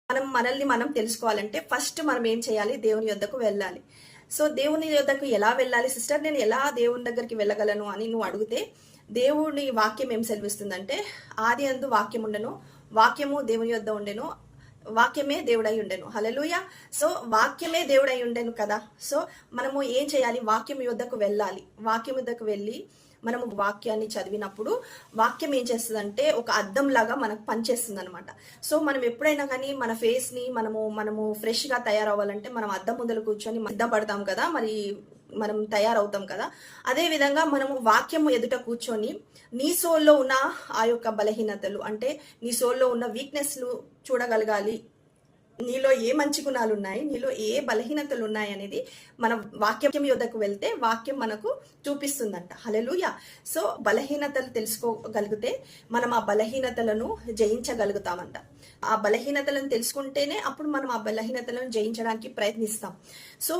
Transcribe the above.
మనల్ని మనం తెలుసుకోవాలంటే ఫస్ట్ మనం ఏం చేయాలి? దేవుని యొద్దకు వెళ్ళాలి. సో దేవుని యొద్దకు ఎలా వెళ్ళాలి సిస్టర్? నేను ఎలా దేవుని దగ్గరికి వెళ్ళగలను అని నువ్వు అడిగితే, దేవుని వాక్యం ఏం సెలవిస్తుందంటే, ఆది అందు వాక్యం ఉండెను, వాక్యము దేవుని యొద్ద ఉండెను, వాక్యమే దేవుడై ఉండెను. హల్లెలూయా. సో వాక్యమే దేవుడై ఉండెను కదా. సో మనము ఏం చేయాలి? వాక్యం యొద్దకు వెళ్ళాలి. వాక్యం యొద్దకు వెళ్ళి మనము వాక్యాన్ని చదివినప్పుడు వాక్యం ఏం చేస్తుందంటే ఒక అద్దం లాగా మనకు పనిచేస్తుంది అనమాట. సో మనం ఎప్పుడైనా కానీ మన ఫేస్ ని మనము ఫ్రెష్ గా తయారవ్వాలంటే మనం అద్దం ముందర కూర్చొని సిద్ధపడతాం కదా, మరి మనం తయారవుతాం కదా. అదే విధంగా మనము వాక్యము ఎదుట కూర్చొని నీ సోల్లో ఉన్న ఆ యొక్క బలహీనతలు, అంటే నీ సోల్లో ఉన్న వీక్నెస్లు చూడగలగాలి. నీలో ఏ మంచి గుణాలు ఉన్నాయి, నీలో ఏ బలహీనతలు ఉన్నాయి అనేది మనం వాక్యం యొద్దకు వెళ్తే వాక్యం మనకు చూపిస్తుందంట. హల్లెలూయా. సో బలహీనతలు తెలుసుకోగలిగితే మనం ఆ బలహీనతలను జయించగలుగుతామంట. ఆ బలహీనతలను తెలుసుకుంటేనే అప్పుడు మనం ఆ బలహీనతలను జయించడానికి ప్రయత్నిస్తాం. సో